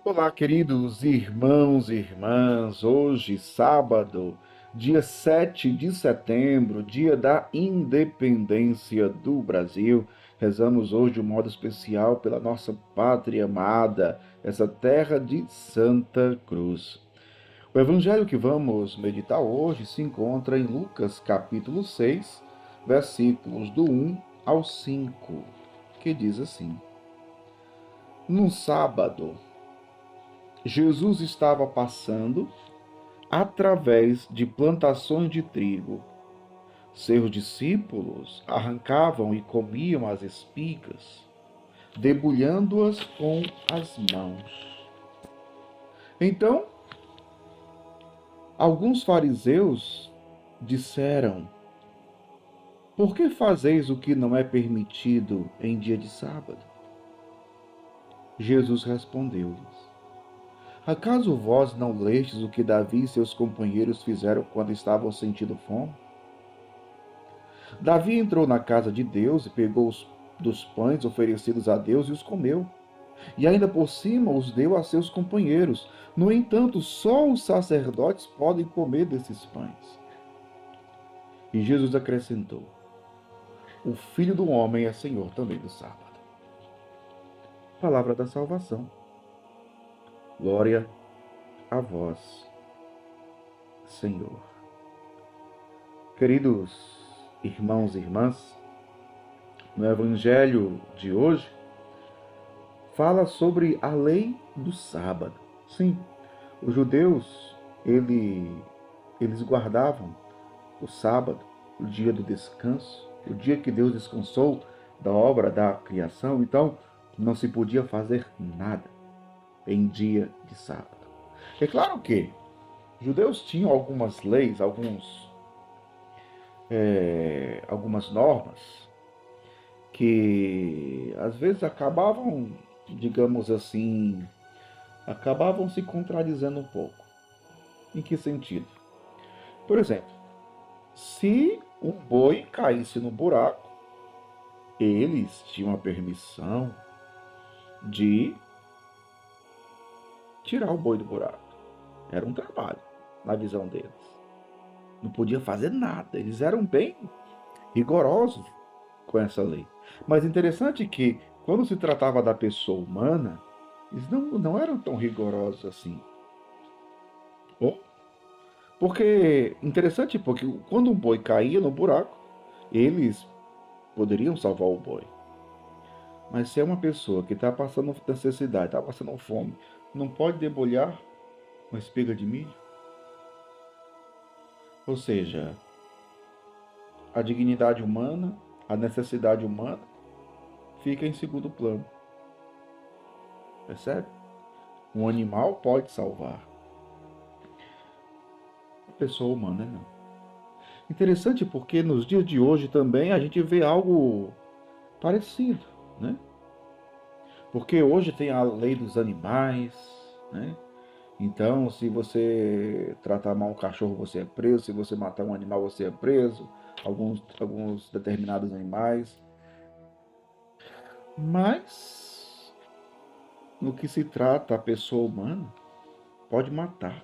Olá, queridos irmãos e irmãs. Hoje, sábado, dia 7 de setembro, dia da independência do Brasil. Rezamos hoje de um modo especial pela nossa pátria amada, essa terra de Santa Cruz. O evangelho que vamos meditar hoje se encontra em Lucas, capítulo 6, versículos do 1 ao 5, que diz assim: Num sábado, Jesus estava passando através de plantações de trigo. Seus discípulos arrancavam e comiam as espigas, debulhando-as com as mãos. Então, alguns fariseus disseram: Por que fazeis o que não é permitido em dia de sábado? Jesus respondeu-lhes: Acaso vós não lestes o que Davi e seus companheiros fizeram quando estavam sentindo fome? Davi entrou na casa de Deus e pegou dos pães oferecidos a Deus e os comeu. E ainda por cima os deu a seus companheiros. No entanto, só os sacerdotes podem comer desses pães. E Jesus acrescentou: O Filho do Homem é Senhor também do sábado. Palavra da salvação. Glória a vós, Senhor. Queridos irmãos e irmãs, no Evangelho de hoje, fala sobre a lei do sábado. Sim, os judeus, eles guardavam o sábado, o dia do descanso, o dia que Deus descansou da obra da criação. Então, não se podia fazer nada em dia de sábado. É claro que os judeus tinham algumas leis, algumas normas que às vezes acabavam, digamos assim, acabavam se contradizendo um pouco. Em que sentido? Por exemplo, se um boi caísse no buraco, eles tinham a permissão de tirar o boi do buraco. Era um trabalho, na visão deles. Não podia fazer nada. Eles eram bem rigorosos com essa lei. Mas interessante que, quando se tratava da pessoa humana, eles não eram tão rigorosos assim. Bom, porque, interessante porque quando um boi caía no buraco, eles poderiam salvar o boi. Mas se é uma pessoa que está passando necessidade, está passando fome, não pode debulhar uma espiga de milho? Ou seja, a dignidade humana, a necessidade humana, fica em segundo plano. Percebe? Um animal pode salvar. A pessoa humana não. Interessante porque nos dias de hoje também a gente vê algo parecido, né? Porque hoje tem a lei dos animais, né? Então, se você tratar mal um cachorro, você é preso. Se você matar um animal, você é preso. Alguns determinados animais. Mas, no que se trata a pessoa humana, pode matar.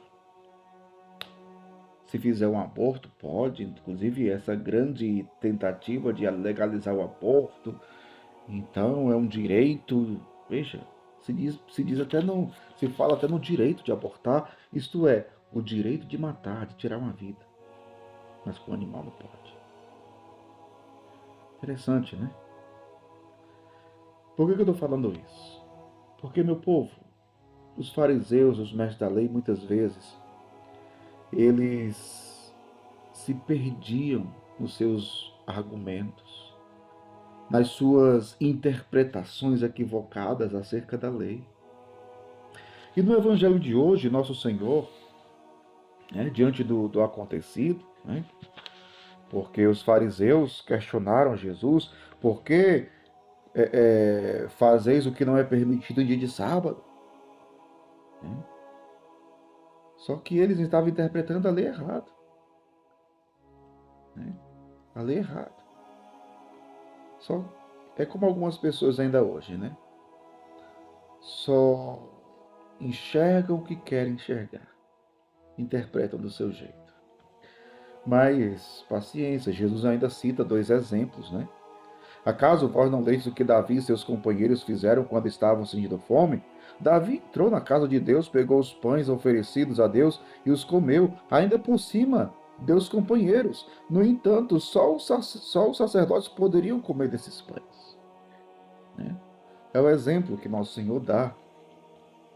Se fizer um aborto, pode. Inclusive, essa grande tentativa de legalizar o aborto. Então, é um direito. Veja, se diz até não. Se fala até no direito de abortar. Isto é, o direito de matar, de tirar uma vida. Mas com o animal não pode. Interessante, né? Por que eu estou falando isso? Porque, meu povo, os fariseus, os mestres da lei, muitas vezes, eles se perdiam nos seus argumentos, nas suas interpretações equivocadas acerca da lei. E no evangelho de hoje, nosso Senhor, né, diante do acontecido, né, porque os fariseus questionaram Jesus, por que fazeis o que não é permitido em dia de sábado? Né? Só que eles estavam interpretando a lei errada. Né? A lei errada. Só é como algumas pessoas ainda hoje, né? Só enxergam o que querem enxergar, interpretam do seu jeito. Mas, paciência, Jesus ainda cita 2 exemplos, né? Acaso vós não leis o que Davi e seus companheiros fizeram quando estavam sentindo fome? Davi entrou na casa de Deus, pegou os pães oferecidos a Deus e os comeu, ainda por cima dos companheiros. No entanto, só os sacerdotes poderiam comer desses pães, né? É o exemplo que nosso Senhor dá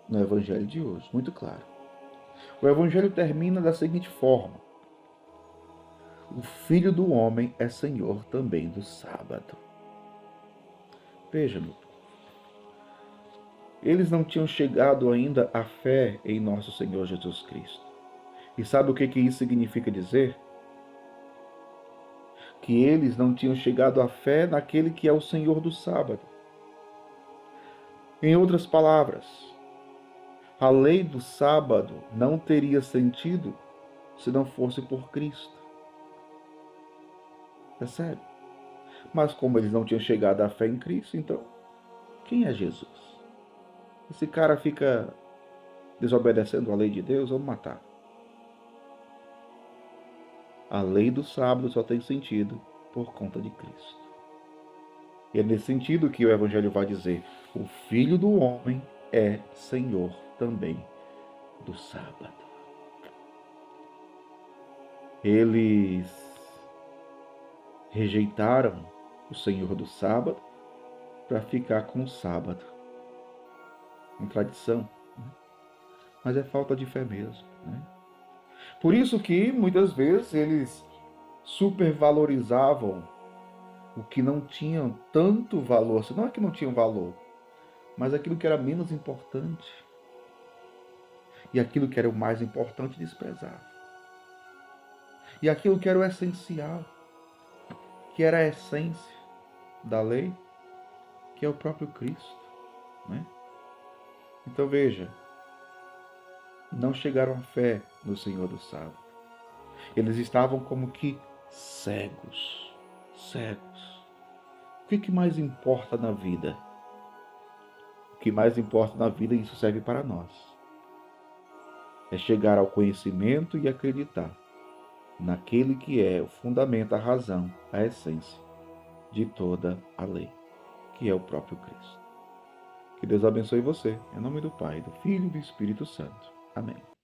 no Evangelho de hoje, muito claro. O Evangelho termina da seguinte forma: o Filho do Homem é Senhor também do sábado. Veja, meu povo, eles não tinham chegado ainda à fé em nosso Senhor Jesus Cristo. E sabe o que isso significa dizer? Que eles não tinham chegado à fé naquele que é o Senhor do sábado. Em outras palavras, a lei do sábado não teria sentido se não fosse por Cristo. Percebe? Mas como eles não tinham chegado à fé em Cristo, então, quem é Jesus? Esse cara fica desobedecendo a lei de Deus, vamos matar. A lei do sábado só tem sentido por conta de Cristo. E é nesse sentido que o Evangelho vai dizer: o Filho do Homem é Senhor também do sábado. Eles rejeitaram o Senhor do sábado para ficar com o sábado. Uma tradição, né? Mas é falta de fé mesmo, né? Por isso que muitas vezes eles supervalorizavam o que não tinha tanto valor. Não é que não tinham valor, mas aquilo que era menos importante. E aquilo que era o mais importante desprezavam. E aquilo que era o essencial, que era a essência da lei, que é o próprio Cristo, né? Então veja, não chegaram à fé no Senhor do sábado. Eles estavam como que cegos. Cegos. O que mais importa na vida? O que mais importa na vida, e isso serve para nós, é chegar ao conhecimento e acreditar naquele que é o fundamento, a razão, a essência de toda a lei, que é o próprio Cristo. Que Deus abençoe você, em nome do Pai, do Filho e do Espírito Santo. Amém.